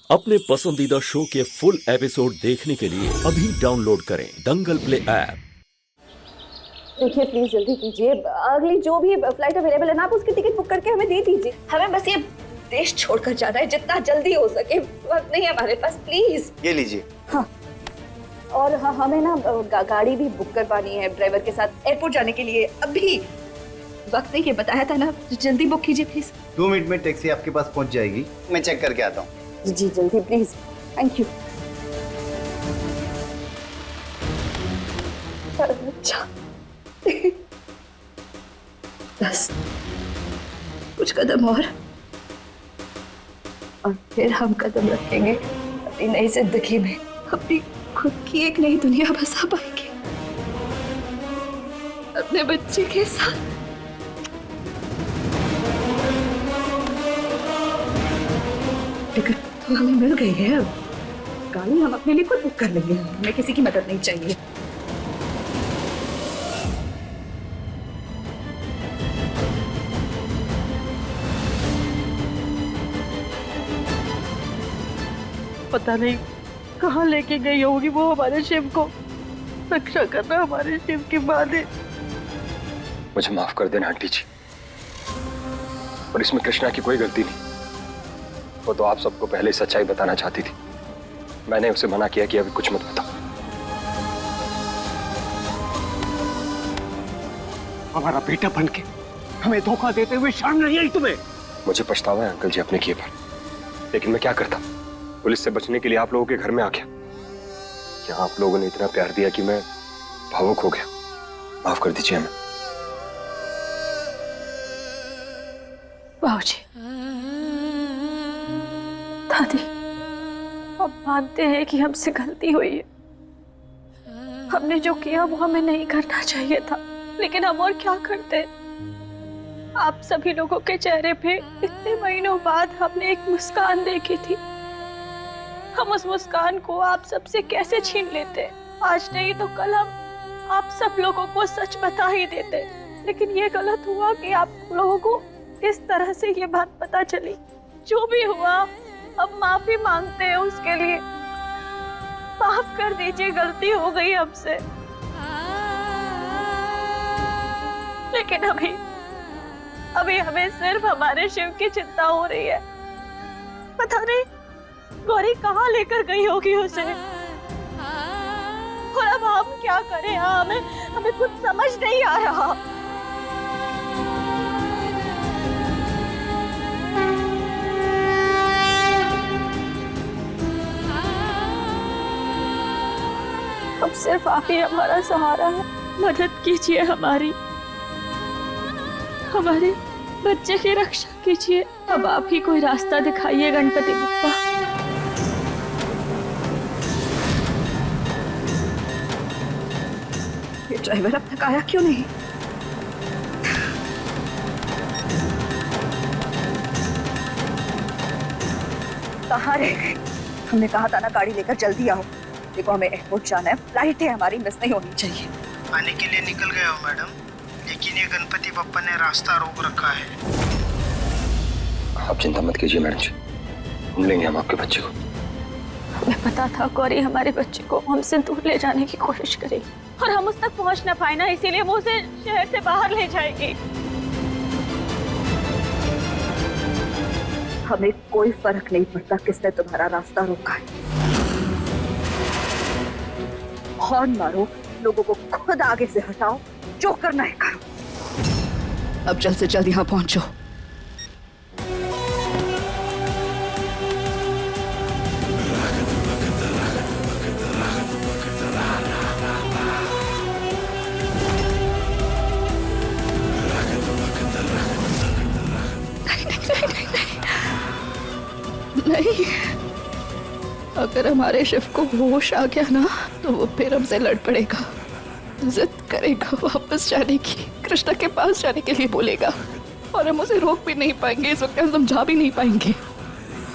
अपने पसंदीदा शो के फुल एपिसोड देखने के लिए अभी डाउनलोड करें दंगल प्ले ऐप। देखिए प्लीज जल्दी कीजिए, अगली जो भी फ्लाइट अवेलेबल है ना आप उसकी टिकट बुक करके हमें दे दीजिए। हमें बस ये देश छोड़कर जाना है, जितना जल्दी हो सके। वक्त नहीं है हमारे पास, प्लीज। ये लीजिए। हाँ, और हाँ हमें ना गाड़ी भी बुक करवानी है ड्राइवर के साथ एयरपोर्ट जाने के लिए। अभी वक्त नहीं है, बताया था ना, जल्दी बुक कीजिए प्लीज। 2 मिनट में टैक्सी आपके पास पहुंच जाएगी, मैं चेक करके आता हूँ। जी जल्दी प्लीज, थैंक यू। अच्छा 10 कुछ कदम और फिर हम कदम रखेंगे अपनी नई जिंदगी में, अपनी खुद की एक नई दुनिया बसा पाएंगे अपने बच्चे के साथ। टिकट तो हमें मिल गई है, अब गाड़ी हम अपने लिए खुद बुक कर लेंगे, हमें किसी की मदद नहीं चाहिए। पता नहीं कहाँ लेके गई होगी वो हमारे शिव को। रक्षा करना हमारे शिव की माँ ने। मुझे माफ कर देना आंटी जी, और इसमें कृष्णा की कोई गलती नहीं। वो तो आप सबको पहले सच्चाई बताना चाहती थी, मैंने उसे मना किया कि अभी कुछ मत बताओ। हमारा बेटा बनके हमें धोखा देते हुए शर्म नहीं आई तुम्हें? मुझे पछतावा है अंकल जी अपने किए पर, लेकिन मैं क्या करता। पुलिस से बचने के लिए आप लोगों के घर में आ गया। यहाँ आप लोगों ने इतना प्यार दिया कि मैं भावुक हो गया। माफ कर दीजिए हमें। बाबूजी, दादी, हम मानते हैं कि हमसे गलती हुई है। हमने जो किया वो हमें नहीं करना चाहिए था, लेकिन हम और क्या करते। आप सभी लोगों के चेहरे पे इतने महीनों बाद हमने एक मुस्कान देखी थी। हम उस मुस्कान को आप सबसे कैसे छीन लेते। आज नहीं तो कल हम आप सब लोगों को सच बता ही देते, लेकिन ये गलत हुआ कि आप लोगों को इस तरह से ये बात पता चली। जो भी हुआ अब माफी मांगते हैं उसके लिए। माफ कर दीजिए, गलती हो गई हमसे। लेकिन अभी हमें सिर्फ हमारे शिव की चिंता हो रही है। पता नहीं गौरी कहाँ लेकर गई होगी उसे, और अब हम क्या करें। हमें कुछ समझ नहीं आ रहा। अब सिर्फ आप ही हमारा सहारा है। मदद कीजिए हमारे बच्चे की रक्षा कीजिए। अब आप ही कोई रास्ता दिखाइए गणपति बप्पा। ये ड्राइवर अब तक आया क्यों नहीं? कहाँ रह गए? हमने कहा था ना गाड़ी लेकर जल्दी आओ। देखो हमें एयरपोर्ट जाना है, फ्लाइट है हमारी, मिस नहीं होनी चाहिए। आने के लिए निकल गए हो मैडम, लेकिन ये गणपति बप्पा ने रास्ता रोक रखा है। आप चिंता मत कीजिए मैडम जी, ढूंढ लेंगे हम आपके बच्चे को। हमें पता था गौरी हमारे बच्चे को हमसे दूर ले जाने की कोशिश करेगी, और हम उस तक पहुंच ना पाए ना, इसीलिए वो उसे शहर से बाहर ले जाएगी। हमें कोई फर्क नहीं पड़ता किसने तुम्हारा रास्ता रोका है। हॉर्न मारो, लोगों को खुद आगे से हटाओ, जो करना है करो। अब जल्द से जल्द यहाँ पहुंचो। नहीं, अगर हमारे शिव को होश आ गया ना तो वो फिर हमसे लड़ पड़ेगा, जिद करेगा वापस जाने की, कृष्णा के पास जाने के लिए बोलेगा, और हम उसे रोक भी नहीं पाएंगे। इस वक्त हम समझा भी नहीं पाएंगे।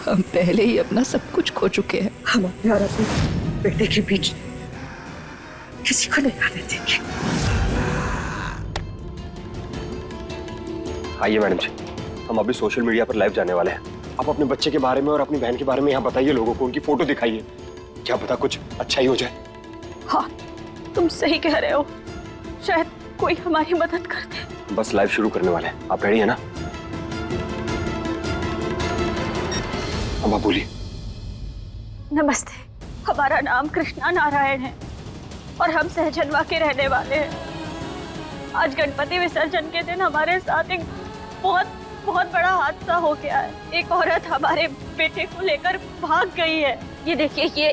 हम पहले ही अपना सब कुछ खो चुके हैं। हम अपने और अपने बेटे के बीच किसी को नहीं आने देंगे। आइए मैडम जी, हम अभी सोशल मीडिया पर लाइव जाने वाले हैं। आप अपने बच्चे के बारे में और अपनी बहन के बारे में यहाँ बताइए लोगों को, उनकी फोटो दिखाइए, क्या पता कुछ अच्छा ही हो जाए। हाँ, तुम सही कह रहे हो, शायद कोई हमारी मदद कर दे। बस लाइव शुरू करने वाले हैं, आप रेडी है ना? अब आप बोलिए। नमस्ते, हमारा नाम कृष्णा नारायण है और हम सहजनवा के रहने वाले हैं। आज गणपति विसर्जन के दिन हमारे साथ एक बहुत बड़ा हादसा हो गया है। एक औरत हमारे बेटे को लेकर भाग गई है। ये देखिए,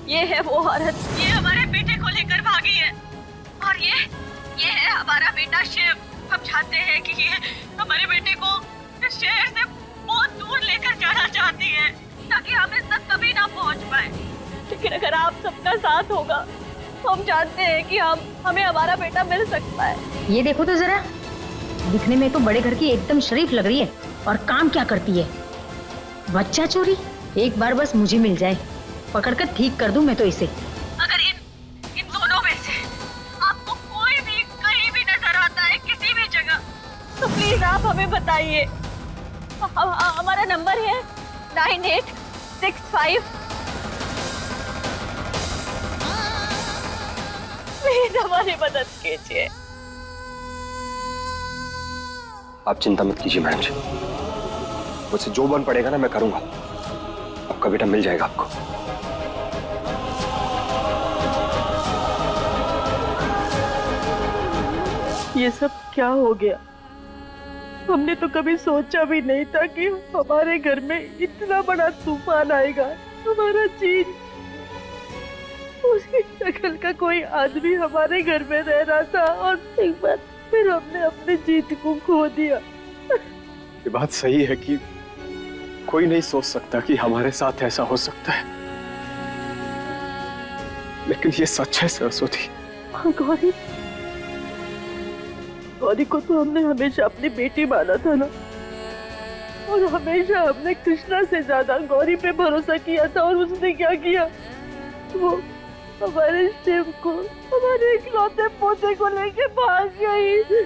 ये है वो औरत, ये हमारे बेटे को लेकर भागी है। और ये है हमारा बेटा शिव। हम चाहते हैं कि ये हमारे बेटे को इस शहर से बहुत दूर लेकर जाना चाहती है ताकि हम इस तक कभी ना पहुंच पाए। लेकिन अगर आप सबका साथ होगा तो हम जानते हैं कि हमें हमारा बेटा मिल सकता है। ये देखो तो जरा, दिखने में तो बड़े घर की एकदम शरीफ लग रही है और काम क्या करती है? बच्चा चोरी। एक बार बस मुझे मिल जाए, पकड़कर ठीक कर दूं मैं तो इसे। अगर इन दोनों में से आपको कोई भी कहीं भी नजर आता है किसी भी जगह, तो प्लीज आप हमें बताइए। हमारा नंबर है 9865। प्लीज हमारी मदद कीजिए। आप चिंता मत कीजिए मैडम जी, मुझसे जो बन पड़ेगा ना मैं करूंगा। आपका बेटा मिल जाएगा आपको। ये सब क्या हो गया? हमने तो कभी सोचा भी नहीं था कि हमारे घर में इतना बड़ा तूफान आएगा। हमारा चीज, उसकी शक्ल का कोई आदमी हमारे घर में रह रहा था और एक बार फिर हमने अपनी जीत को खो दिया। ये बात सही है कि कोई नहीं सोच सकता कि हमारे साथ ऐसा हो सकता है, लेकिन ये सच है सरस्वती। गौरी को तो हमने हमेशा अपनी बेटी माना था ना, और हमेशा हमने कृष्णा से ज्यादा गौरी पे भरोसा किया था। और उसने क्या किया? वो हमारे शिव को, हमारे इकलौते पोते को लेके भाग गई।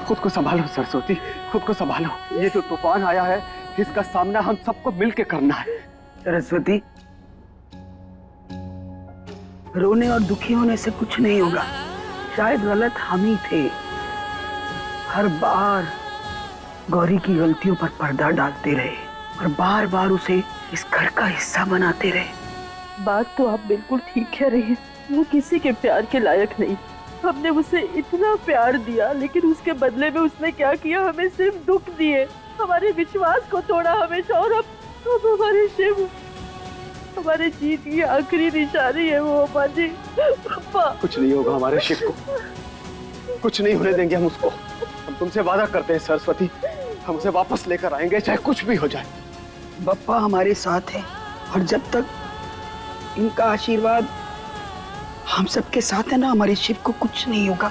खुद को संभालो सरस्वती, खुद को संभालो। ये जो तूफान आया है इसका सामना हम सबको मिलके करना है। सरस्वती, रोने और दुखी होने से कुछ नहीं होगा। शायद गलत हम ही थे, हर बार गौरी की गलतियों पर पर्दा डालते रहे और बार बार उसे इस घर का हिस्सा बनाते रहे। बात तो आप बिल्कुल ठीक कह रही हैं। वो किसी के प्यार के लायक नहीं। हमने उसे इतना प्यार दिया, लेकिन उसके बदले में उसने क्या किया? हमें सिर्फ दुख दिए, हमारे विश्वास को तोड़ा हमेशा। और अब हमारे शिव, हमारे जीत की आखिरी निशानी है वो। अम्मा जी, पापा, कुछ नहीं होगा हमारे शिव को, कुछ नहीं होने देंगे हम उसको। हम तुमसे वादा करते हैं सरस्वती, हम उसे वापस लेकर आएंगे चाहे कुछ भी हो जाए। बप्पा हमारे साथ है और जब तक इनका आशीर्वाद हम सबके साथ है ना, हमारे शिव को कुछ नहीं होगा।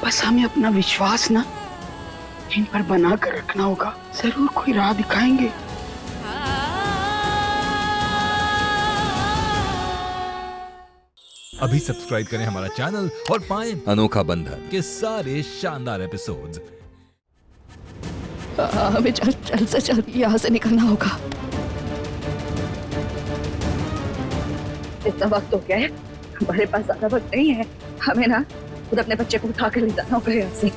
बस हमें अपना विश्वास ना इन पर बना कर रखना होगा। जरूर कोई राह दिखाएंगे। अभी सब्सक्राइब करें हमारा चैनल और पाएं अनोखा बंधन के सारे शानदार एपिसोड्स। हमें जल्द से जल्द यहाँ से निकलना होगा। इतना वक्त हो गया है, हमारे पास ज्यादा वक्त नहीं है। हमें ना खुद अपने बच्चे को उठा कर ले जाना होगा यहाँ से।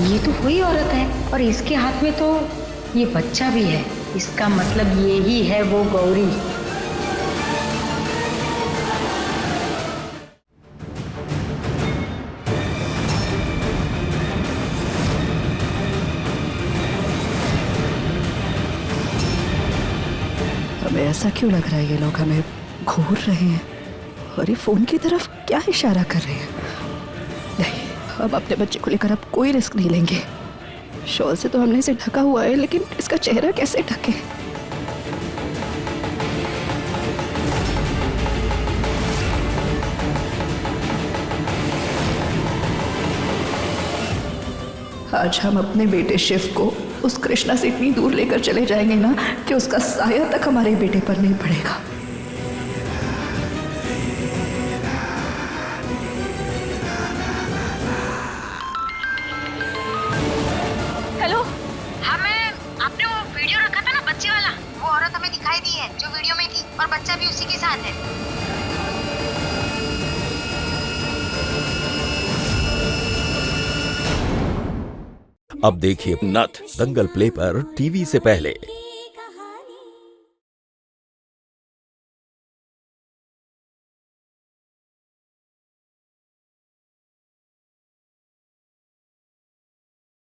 ये तो वही औरत है और इसके हाथ में तो ये बच्चा भी है। इसका मतलब ये ही है वो गौरी। हमें ऐसा क्यों लग रहा है ये लोग हमें घूर रहे हैं और ये फोन की तरफ क्या इशारा कर रहे हैं? नहीं, हम अपने बच्चे को लेकर अब कोई रिस्क नहीं लेंगे। शॉल से तो हमने इसे ढका हुआ है, लेकिन इसका चेहरा कैसे ढके? आज हम अपने बेटे शिव को उस कृष्णा से इतनी दूर लेकर चले जाएंगे ना कि उसका साया तक हमारे बेटे पर नहीं पड़ेगा। हेलो, हमें आपने वो वीडियो रखा था ना बच्चे वाला, वो औरत हमें दिखाई दी है जो वीडियो में थी और बच्चा भी उसी के साथ है। अब देखिए नथ दंगल प्ले पर टीवी से पहले।